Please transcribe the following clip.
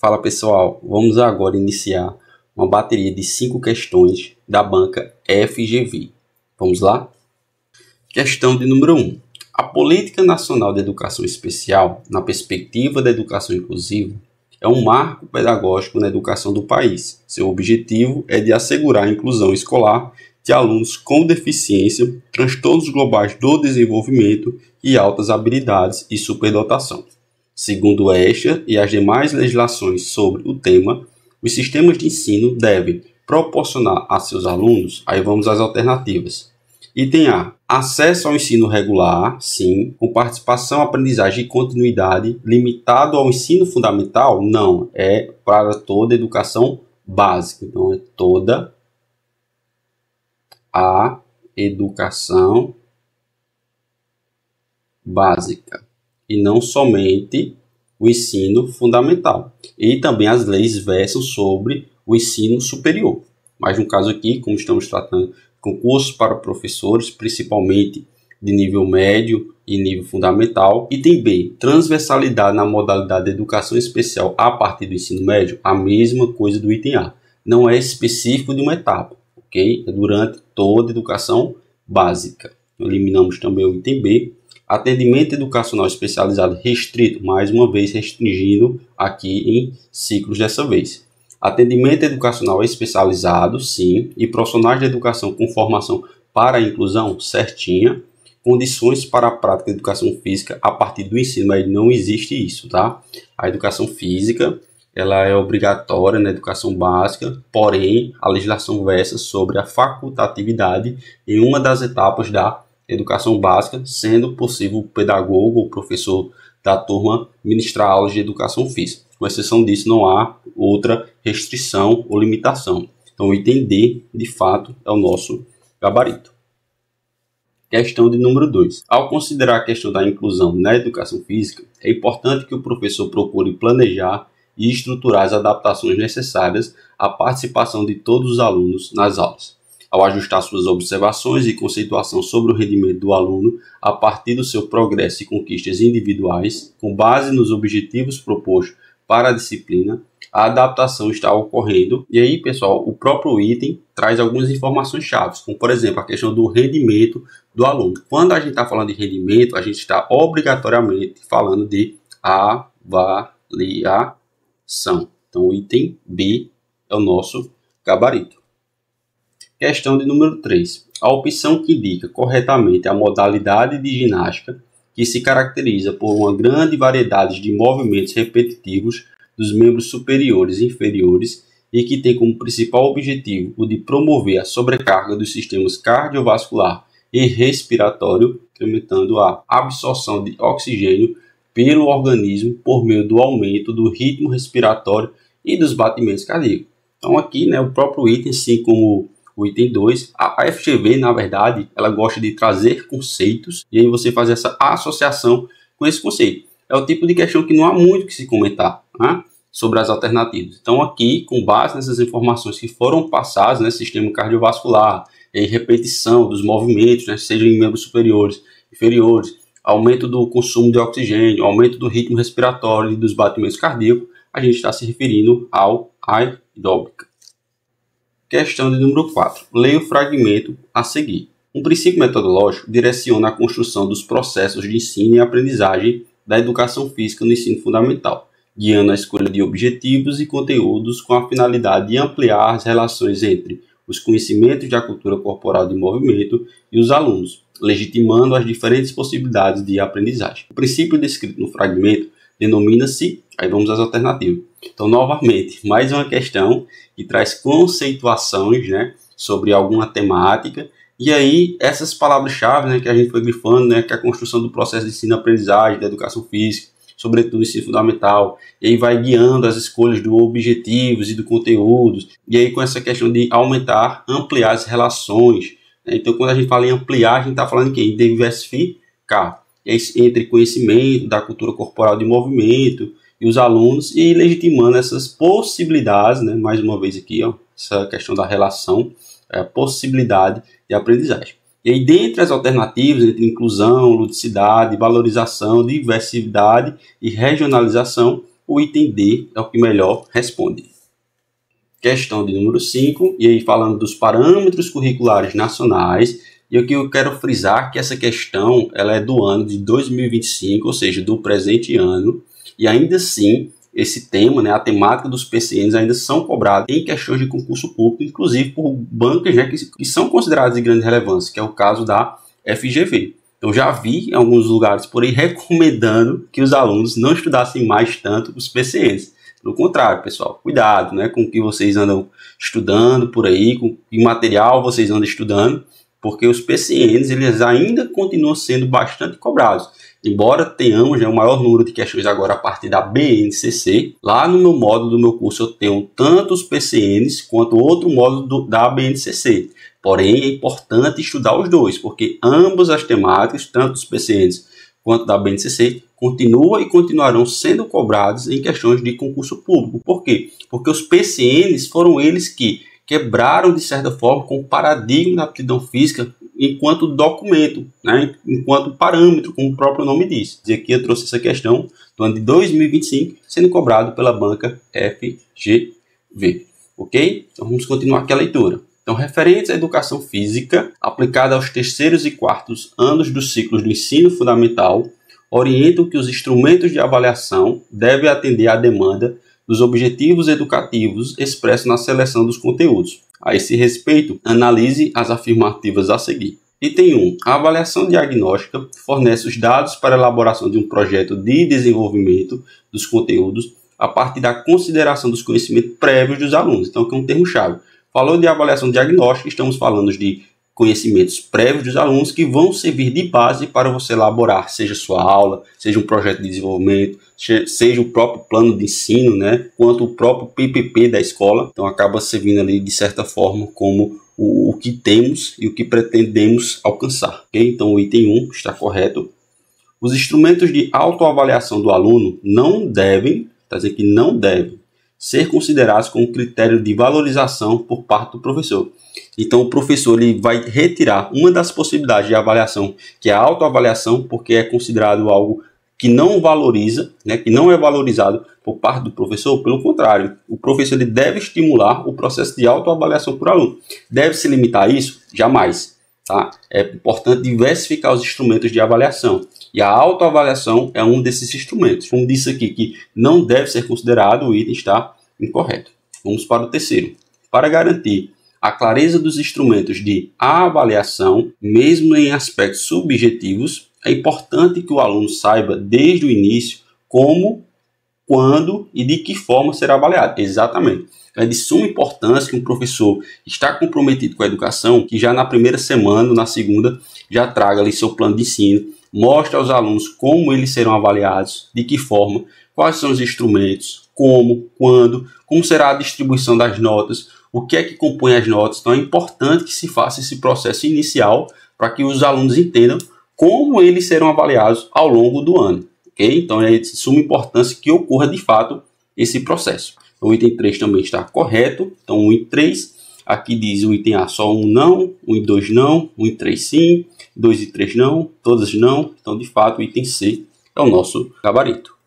Fala pessoal, vamos agora iniciar uma bateria de 5 questões da banca FGV. Vamos lá? Questão de número 1. A Política Nacional de Educação Especial, na perspectiva da educação inclusiva, é um marco pedagógico na educação do país. Seu objetivo é de assegurar a inclusão escolar de alunos com deficiência, transtornos globais do desenvolvimento e altas habilidades e superdotação. Segundo esta e as demais legislações sobre o tema, os sistemas de ensino devem proporcionar a seus alunos, aí vamos às alternativas. Item A. Acesso ao ensino regular, sim. Com participação, aprendizagem e continuidade, limitado ao ensino fundamental? Não, é para toda a educação básica. Então, é toda a educação básica. E não somente o ensino fundamental. E também as leis versam sobre o ensino superior. Mas no caso aqui, como estamos tratando concursos para professores, principalmente de nível médio e nível fundamental. Item B, transversalidade na modalidade de educação especial a partir do ensino médio, a mesma coisa do item A. Não é específico de uma etapa, ok? É durante toda a educação básica. Eliminamos também o item B. Atendimento educacional especializado restrito, mais uma vez restringindo aqui em ciclos dessa vez. Atendimento educacional especializado, sim, e profissionais de educação com formação para a inclusão, certinha. Condições para a prática de educação física a partir do ensino, mas não existe isso, tá? A educação física, ela é obrigatória na educação básica, porém, a legislação versa sobre a facultatividade em uma das etapas da educação básica, sendo possível o pedagogo ou professor da turma ministrar aulas de educação física. Com exceção disso, não há outra restrição ou limitação. Então, o item D, de fato, é o nosso gabarito. Questão de número 2. Ao considerar a questão da inclusão na educação física, é importante que o professor procure planejar e estruturar as adaptações necessárias à participação de todos os alunos nas aulas. Ao ajustar suas observações e conceituação sobre o rendimento do aluno a partir do seu progresso e conquistas individuais, com base nos objetivos propostos para a disciplina, a adaptação está ocorrendo. E aí, pessoal, o próprio item traz algumas informações chaves, como, por exemplo, a questão do rendimento do aluno. Quando a gente está falando de rendimento, a gente está obrigatoriamente falando de avaliação. Então, o item B é o nosso gabarito. Questão de número 3. A opção que indica corretamente a modalidade de ginástica, que se caracteriza por uma grande variedade de movimentos repetitivos dos membros superiores e inferiores e que tem como principal objetivo o de promover a sobrecarga dos sistemas cardiovascular e respiratório, incrementando a absorção de oxigênio pelo organismo por meio do aumento do ritmo respiratório e dos batimentos cardíacos. Então aqui, o próprio item, assim como o item 2, a FGV, na verdade, ela gosta de trazer conceitos e aí você faz essa associação com esse conceito. É o tipo de questão que não há muito que se comentar, sobre as alternativas. Então aqui, com base nessas informações que foram passadas, sistema cardiovascular, e repetição dos movimentos, seja em membros superiores, inferiores, aumento do consumo de oxigênio, aumento do ritmo respiratório e dos batimentos cardíacos, a gente está se referindo ao aeróbica. Questão de número 4. Leia o fragmento a seguir. Um princípio metodológico direciona a construção dos processos de ensino e aprendizagem da educação física no ensino fundamental, guiando a escolha de objetivos e conteúdos com a finalidade de ampliar as relações entre os conhecimentos da cultura corporal de movimento e os alunos, legitimando as diferentes possibilidades de aprendizagem. O princípio descrito no fragmento denomina-se, aí vamos às alternativas. Então, novamente, mais uma questão que traz conceituações, sobre alguma temática. E aí, essas palavras-chave, que a gente foi grifando, que é a construção do processo de ensino-aprendizagem, da educação física, sobretudo no ensino fundamental, e aí vai guiando as escolhas dos objetivos e do conteúdos, e aí com essa questão de aumentar, ampliar as relações. Então, quando a gente fala em ampliar, a gente está falando em quê? Em diversificar. Entre conhecimento da cultura corporal de movimento e os alunos e legitimando essas possibilidades, mais uma vez aqui, essa questão da relação, a possibilidade de aprendizagem. E aí, dentre as alternativas, entre inclusão, ludicidade, valorização, diversidade e regionalização, o item D é o que melhor responde. Questão de número 5, e aí falando dos parâmetros curriculares nacionais, e o que eu quero frisar que essa questão ela é do ano de 2025, ou seja, do presente ano, e ainda assim esse tema, né, a temática dos PCNs ainda são cobrados em questões de concurso público, inclusive por bancas, né, que são consideradas de grande relevância, que é o caso da FGV. Eu já vi em alguns lugares por aí recomendando que os alunos não estudassem mais tanto os PCNs. Pelo contrário, pessoal, cuidado, né, com o que vocês andam estudando por aí, com que material vocês andam estudando, porque os PCNs eles ainda continuam sendo bastante cobrados. Embora tenhamos, né, o maior número de questões agora a partir da BNCC, lá no meu módulo do meu curso eu tenho tanto os PCNs quanto outro módulo da BNCC. Porém, é importante estudar os dois, porque ambas as temáticas, tanto os PCNs quanto da BNCC, continuam e continuarão sendo cobrados em questões de concurso público. Por quê? Porque os PCNs foram eles que quebraram, de certa forma, com o paradigma da aptidão física enquanto documento, né? Enquanto parâmetro, como o próprio nome diz. E aqui eu trouxe essa questão do ano de 2025, sendo cobrado pela banca FGV. Ok? Então vamos continuar aqui a leitura. Então, referentes à educação física, aplicada aos terceiros e quartos anos dos ciclos do ensino fundamental, orientam que os instrumentos de avaliação devem atender à demanda dos objetivos educativos expressos na seleção dos conteúdos. A esse respeito, analise as afirmativas a seguir. Item 1. A avaliação diagnóstica fornece os dados para a elaboração de um projeto de desenvolvimento dos conteúdos a partir da consideração dos conhecimentos prévios dos alunos. Então, aqui é um termo-chave. Falou de avaliação diagnóstica, estamos falando de conhecimentos prévios dos alunos que vão servir de base para você elaborar, seja sua aula, seja um projeto de desenvolvimento, seja o próprio plano de ensino, né, quanto o próprio PPP da escola. Então acaba servindo ali de certa forma como o que temos e o que pretendemos alcançar. Okay? Então o item 1 está correto. Os instrumentos de autoavaliação do aluno não devem, está dizendo que não devem, ser considerados como critério de valorização por parte do professor. Então o professor ele vai retirar uma das possibilidades de avaliação, que é a autoavaliação, porque é considerado algo que não valoriza, né, que não é valorizado por parte do professor. Pelo contrário, o professor ele deve estimular o processo de autoavaliação por aluno. Deve se limitar a isso? Jamais. Tá? É importante diversificar os instrumentos de avaliação. E a autoavaliação é um desses instrumentos. Como disse aqui que não deve ser considerado, o item está incorreto. Vamos para o terceiro. Para garantir a clareza dos instrumentos de avaliação, mesmo em aspectos subjetivos, é importante que o aluno saiba desde o início como, quando e de que forma será avaliado. Exatamente. É de suma importância que um professor está comprometido com a educação, que já na primeira semana, na segunda, já traga ali seu plano de ensino, mostre aos alunos como eles serão avaliados, de que forma, quais são os instrumentos, como, quando, como será a distribuição das notas, o que é que compõe as notas. Então é importante que se faça esse processo inicial para que os alunos entendam como eles serão avaliados ao longo do ano. Okay? Então é de suma importância que ocorra de fato esse processo. Então, o item 3 também está correto. Então 1 e 3, aqui diz o item A só 1 não, 1 e 2 não, 1 e 3 sim, 2 e 3 não, todas não. Então de fato o item C é o nosso gabarito.